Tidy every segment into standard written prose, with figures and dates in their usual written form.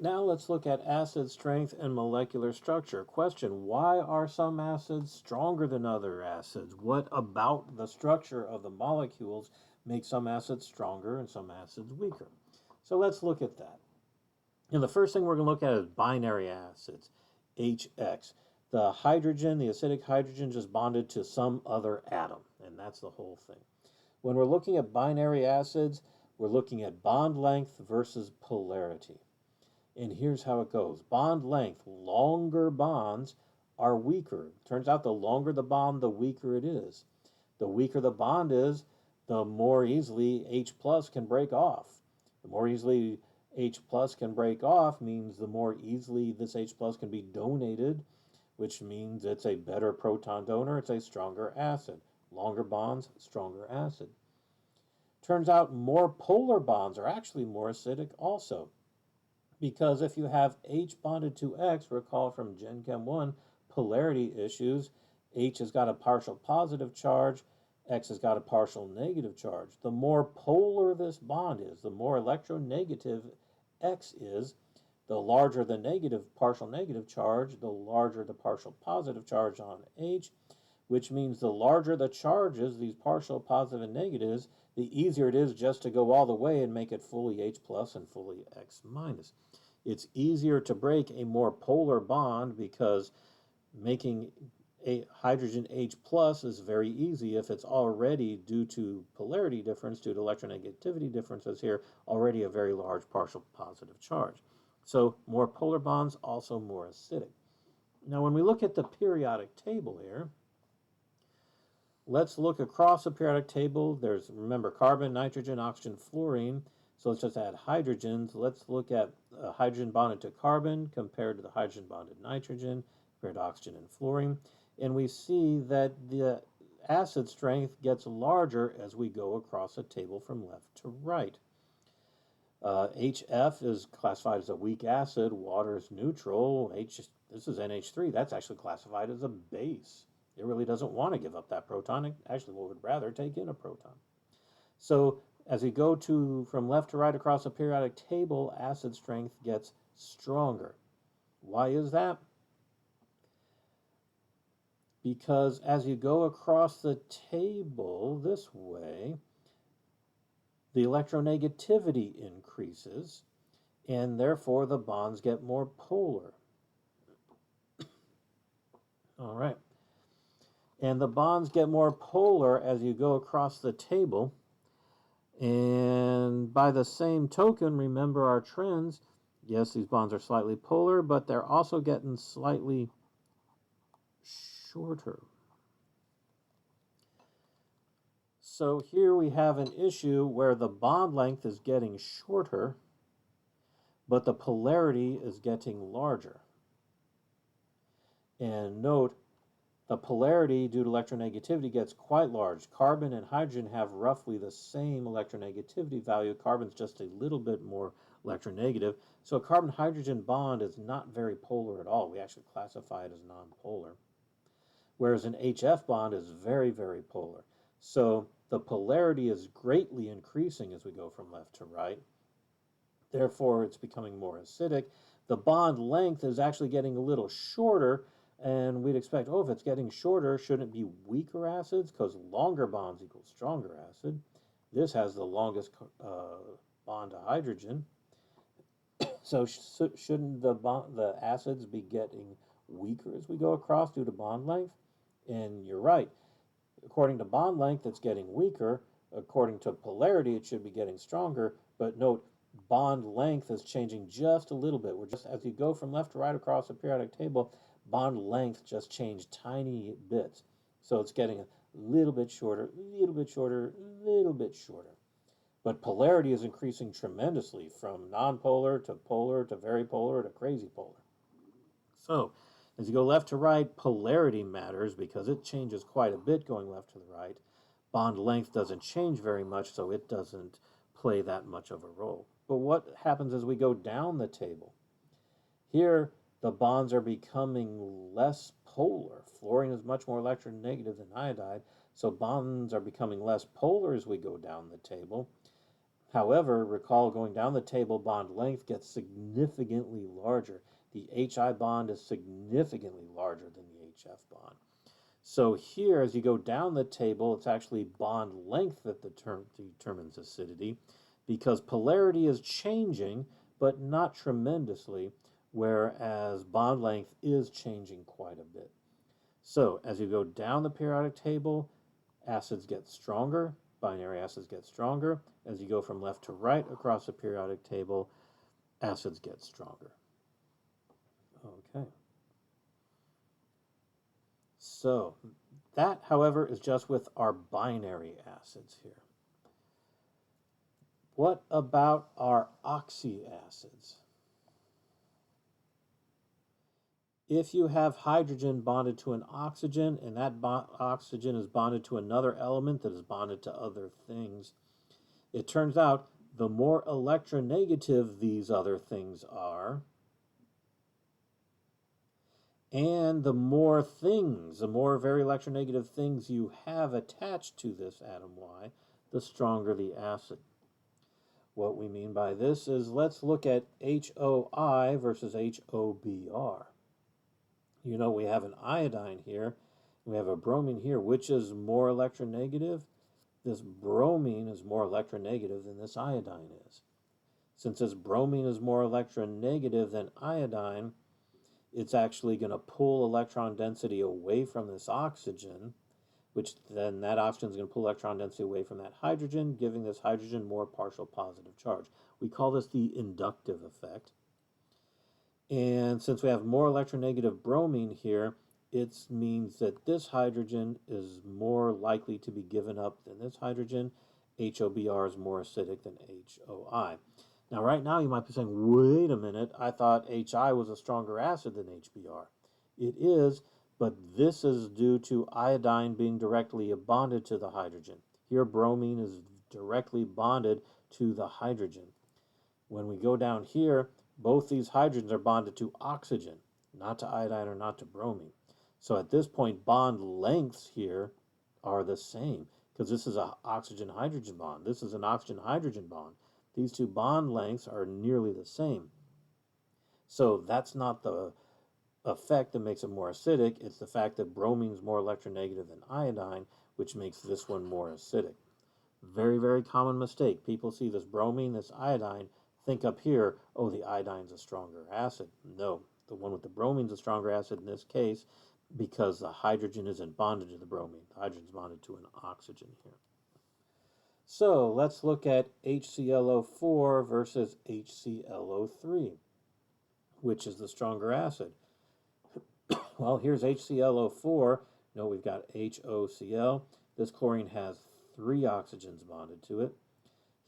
Now let's look at acid strength and molecular structure. Question, why are some acids stronger than other acids? What about the structure of the molecules makes some acids stronger and some acids weaker? So let's look at that. And the first thing we're going to look at is binary acids, HX. The hydrogen, the acidic hydrogen, just bonded to some other atom, and that's the whole thing. When we're looking at binary acids, we're looking at bond length versus polarity. And here's how it goes. Bond length, longer bonds are weaker. Turns out the longer the bond, the weaker it is. The weaker the bond is, the more easily H plus can break off. The more easily H plus can break off means the more easily this H plus can be donated, which means it's a better proton donor, it's a stronger acid. Longer bonds, stronger acid. Turns out more polar bonds are actually more acidic also. Because if you have H bonded to X, recall from Gen Chem 1 polarity issues, H has got a partial positive charge, X has got a partial negative charge. The more polar this bond is, the more electronegative X is, the larger the negative, partial negative charge, the larger the partial positive charge on H, which means the larger the charges, these partial positive and negatives, the easier it is just to go all the way and make it fully H plus and fully X minus. It's easier to break a more polar bond because making a hydrogen H plus is very easy if it's already, due to polarity difference, due to electronegativity differences here, already a very large partial positive charge. So more polar bonds, also more acidic. Now when we look at the periodic table here, let's look across the periodic table. There's, remember, carbon, nitrogen, oxygen, fluorine. So let's just add hydrogens. Let's look at hydrogen bonded to carbon compared to the hydrogen bonded nitrogen, compared to oxygen and fluorine. And we see that the acid strength gets larger as we go across the table from left to right. HF is classified as a weak acid. Water is neutral. This is NH3. That's actually classified as a base. It really doesn't want to give up that proton. It actually would rather take in a proton. So as we go from left to right across the periodic table, acid strength gets stronger. Why is that? Because as you go across the table this way, the electronegativity increases, and therefore the bonds get more polar. All right. And the bonds get more polar as you go across the table. And by the same token, remember our trends. Yes, these bonds are slightly polar, but they're also getting slightly shorter. So here we have an issue where the bond length is getting shorter, but the polarity is getting larger. And note, the polarity due to electronegativity gets quite large. Carbon and hydrogen have roughly the same electronegativity value. Carbon's just a little bit more electronegative. So a carbon-hydrogen bond is not very polar at all. We actually classify it as nonpolar. Whereas an HF bond is very, very polar. So the polarity is greatly increasing as we go from left to right. Therefore, it's becoming more acidic. The bond length is actually getting a little shorter, and we'd expect, oh, if it's getting shorter, shouldn't it be weaker acids? Because longer bonds equal stronger acid. This has the longest bond to hydrogen. So shouldn't the acids be getting weaker as we go across due to bond length? And you're right. According to bond length, it's getting weaker. According to polarity, it should be getting stronger. But note, bond length is changing just a little bit. We're just, as you go from left to right across the periodic table, bond length just changed tiny bits. So it's getting a little bit shorter, little bit shorter, little bit shorter. But polarity is increasing tremendously, from nonpolar to very polar to crazy polar. So as you go left to right, polarity matters because it changes quite a bit going left to the right. Bond length doesn't change very much, so it doesn't play that much of a role. But what happens as we go down the table? Here, the bonds are becoming less polar. Fluorine is much more electronegative than iodide, so bonds are becoming less polar as we go down the table. However, recall going down the table, bond length gets significantly larger. The HI bond is significantly larger than the HF bond. So here, as you go down the table, it's actually bond length that determines acidity, because polarity is changing, but not tremendously, whereas bond length is changing quite a bit. So as you go down the periodic table, acids get stronger, binary acids get stronger. As you go from left to right across the periodic table, acids get stronger. Okay. So that, however, is just with our binary acids here. What about our oxyacids? If you have hydrogen bonded to an oxygen, and that oxygen is bonded to another element that is bonded to other things, it turns out the more electronegative these other things are, and the more very electronegative things you have attached to this atom Y, the stronger the acid. What we mean by this is, let's look at HOI versus HOBr. You know, we have an iodine here, we have a bromine here. Which is more electronegative? This bromine is more electronegative than this iodine is. Since this bromine is more electronegative than iodine, it's actually going to pull electron density away from this oxygen, which then that oxygen is going to pull electron density away from that hydrogen, giving this hydrogen more partial positive charge. We call this the inductive effect. And since we have more electronegative bromine here, it means that this hydrogen is more likely to be given up than this hydrogen. HOBr is more acidic than HOI. Now, right now, you might be saying, wait a minute, I thought HI was a stronger acid than HBr. It is, but this is due to iodine being directly bonded to the hydrogen. Here, bromine is directly bonded to the hydrogen. When we go down here, both these hydrogens are bonded to oxygen, not to iodine or not to bromine. So at this point, bond lengths here are the same, because this is an oxygen-hydrogen bond. This is an oxygen-hydrogen bond. These two bond lengths are nearly the same. So that's not the effect that makes it more acidic. It's the fact that bromine is more electronegative than iodine, which makes this one more acidic. Very, very common mistake. People see this bromine, this iodine, think up here, oh, the iodine's a stronger acid. No, the one with the bromine's a stronger acid in this case, because the hydrogen isn't bonded to the bromine. The hydrogen's bonded to an oxygen here. So let's look at HClO4 versus HClO3. Which is the stronger acid? Well, here's HClO4. No, we've got HOCl. This chlorine has 3 oxygens bonded to it.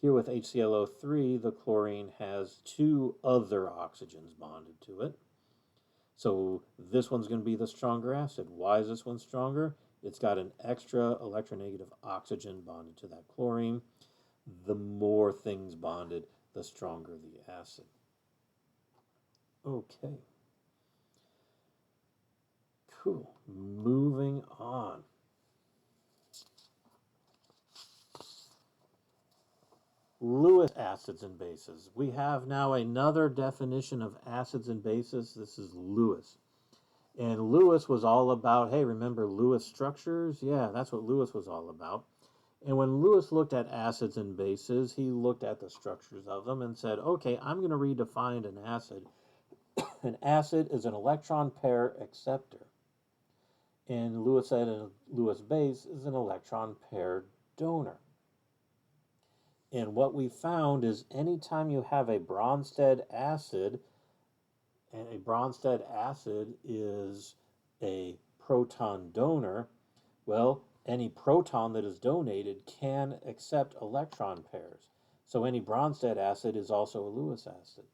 Here with HClO3, the chlorine has 2 other oxygens bonded to it. So this one's going to be the stronger acid. Why is this one stronger? It's got an extra electronegative oxygen bonded to that chlorine. The more things bonded, the stronger the acid. Okay. Cool. Moving on. Lewis acids and bases. We have now another definition of acids and bases. This is Lewis. And Lewis was all about, hey, remember Lewis structures? Yeah, that's what Lewis was all about. And when Lewis looked at acids and bases, he looked at the structures of them and said, okay, I'm going to redefine an acid. An acid is an electron pair acceptor. And Lewis said a Lewis base is an electron pair donor. And what we found is anytime you have a Bronsted acid, and a Bronsted acid is a proton donor, well, any proton that is donated can accept electron pairs. So any Bronsted acid is also a Lewis acid.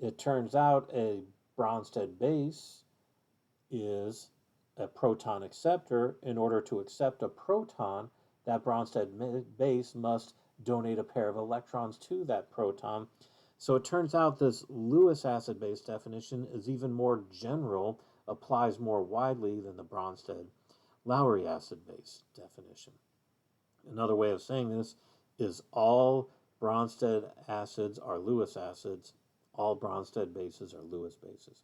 It turns out a Bronsted base is a proton acceptor. In order to accept a proton, that Bronsted base must donate a pair of electrons to that proton. So it turns out this Lewis acid-base definition is even more general, applies more widely than the Bronsted-Lowry acid-base definition. Another way of saying this is all Bronsted acids are Lewis acids. All Bronsted bases are Lewis bases.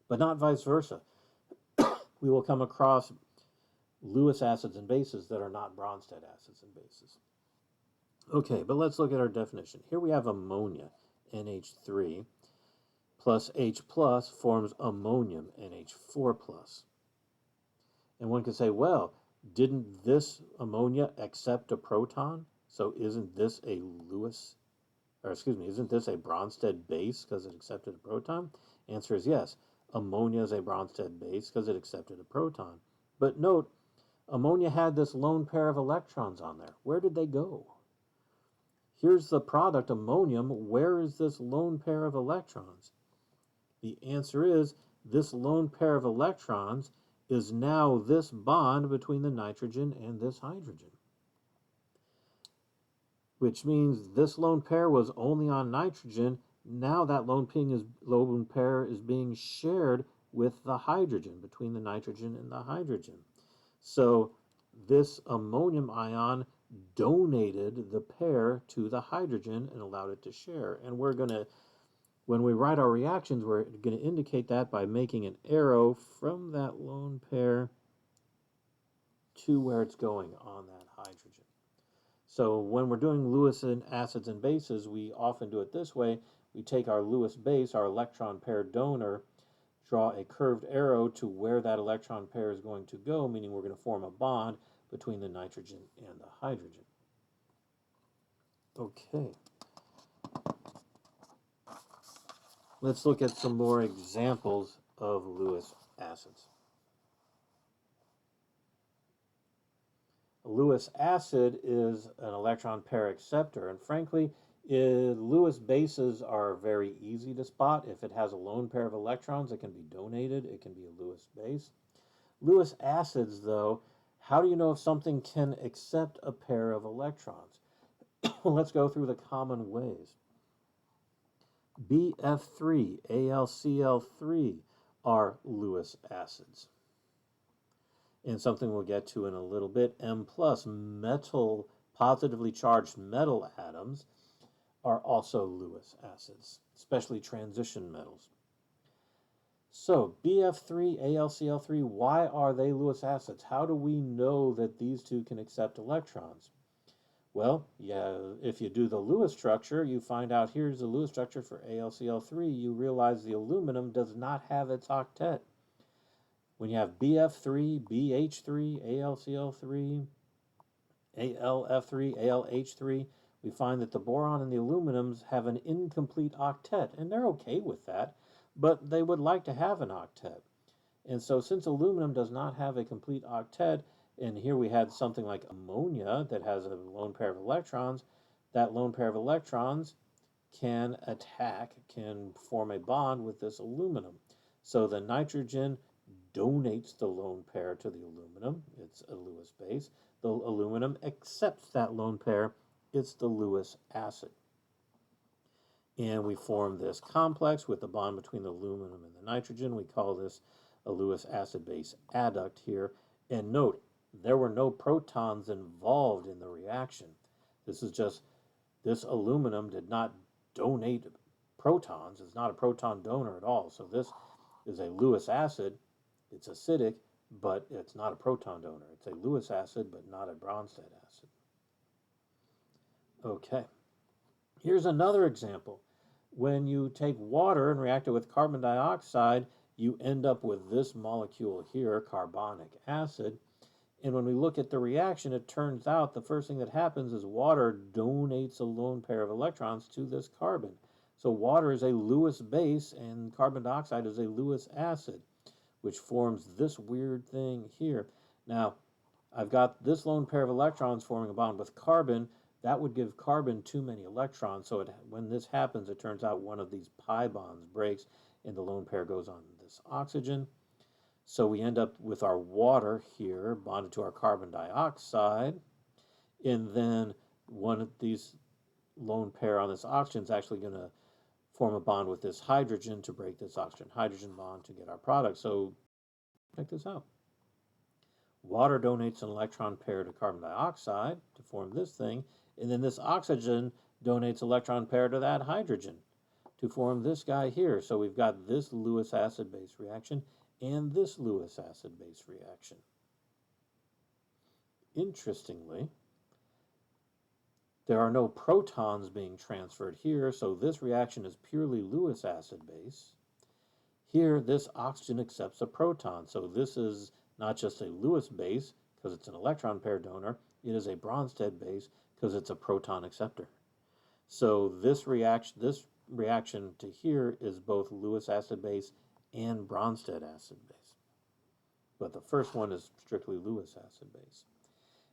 But not vice versa. We will come across Lewis acids and bases that are not Bronsted acids and bases. Okay, but let's look at our definition. Here we have ammonia, NH3, plus H plus forms ammonium, NH4 plus. And one could say, well, didn't this ammonia accept a proton? So isn't this a isn't this a Bronsted base because it accepted a proton? Answer is yes. Ammonia is a Bronsted base because it accepted a proton. But note, ammonia had this lone pair of electrons on there. Where did they go? Here's the product, ammonium. Where is this lone pair of electrons? The answer is this lone pair of electrons is now this bond between the nitrogen and this hydrogen. Which means this lone pair was only on nitrogen. Now that lone pair is being shared with the hydrogen, between the nitrogen and the hydrogen. So this ammonium ion donated the pair to the hydrogen and allowed it to share. And we're going to, when we write our reactions, we're going to indicate that by making an arrow from that lone pair to where it's going on that hydrogen. So when we're doing Lewis acids and bases, we often do it this way. We take our Lewis base, our electron pair donor, draw a curved arrow to where that electron pair is going to go, meaning we're going to form a bond between the nitrogen and the hydrogen. Okay. Let's look at some more examples of Lewis acids. A Lewis acid is an electron pair acceptor, and frankly, Lewis bases are very easy to spot. If it has a lone pair of electrons, it can be donated. It can be a Lewis base. Lewis acids, though, how do you know if something can accept a pair of electrons? Let's go through the common ways. BF3, AlCl3 are Lewis acids. And something we'll get to in a little bit, M plus, metal, positively charged metal atoms, are also Lewis acids, especially transition metals. So BF3, AlCl3, why are they Lewis acids? How do we know that these two can accept electrons? Well, yeah, if you do the Lewis structure, you find out here's the Lewis structure for AlCl3. You realize the aluminum does not have its octet. When you have BF3, BH3, AlCl3, AlF3, AlH3, we find that the boron and the aluminums have an incomplete octet, and they're okay with that, but they would like to have an octet. And so since aluminum does not have a complete octet, and here we had something like ammonia that has a lone pair of electrons, that lone pair of electrons can form a bond with this aluminum. So the nitrogen donates the lone pair to the aluminum. It's a Lewis base. The aluminum accepts that lone pair. It's the Lewis acid. And we form this complex with the bond between the aluminum and the nitrogen. We call this a Lewis acid base adduct here. And note, there were no protons involved in the reaction. This is just, this aluminum did not donate protons. It's not a proton donor at all. So this is a Lewis acid. It's acidic, but it's not a proton donor. It's a Lewis acid, but not a Bronsted acid. Okay. Here's another example. When you take water and react it with carbon dioxide, you end up with this molecule here, carbonic acid. And when we look at the reaction, it turns out the first thing that happens is water donates a lone pair of electrons to this carbon. So water is a Lewis base and carbon dioxide is a Lewis acid, which forms this weird thing here. Now, I've got this lone pair of electrons forming a bond with carbon. That would give carbon too many electrons. So when this happens, it turns out one of these pi bonds breaks and the lone pair goes on this oxygen. So we end up with our water here bonded to our carbon dioxide. And then one of these lone pair on this oxygen is actually going to form a bond with this hydrogen to break this oxygen-hydrogen bond to get our product. So check this out. Water donates an electron pair to carbon dioxide to form this thing, and then this oxygen donates electron pair to that hydrogen to form this guy here. So we've got this Lewis acid-base reaction and this Lewis acid-base reaction. Interestingly, there are no protons being transferred here, so this reaction is purely Lewis acid-base. Here, this oxygen accepts a proton, so this is not just a Lewis base because it's an electron pair donor, it is a Bronsted base because it's a proton acceptor. So this reaction to here is both Lewis acid base and Bronsted acid base. But the first one is strictly Lewis acid base.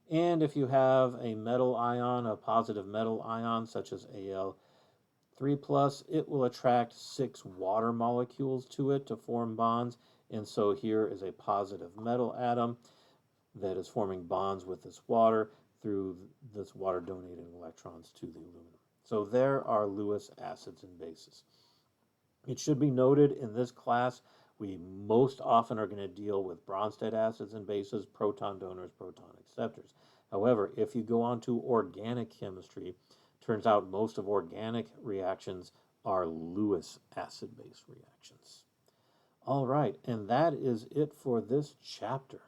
And if you have a metal ion, a positive metal ion, such as Al3+, it will attract 6 water molecules to it to form bonds. And so here is a positive metal atom that is forming bonds with this water through this water donating electrons to the aluminum. So there are Lewis acids and bases. It should be noted in this class, we most often are going to deal with Bronsted acids and bases, proton donors, proton acceptors. However, if you go on to organic chemistry, turns out most of organic reactions are Lewis acid-base reactions. All right, and that is it for this chapter.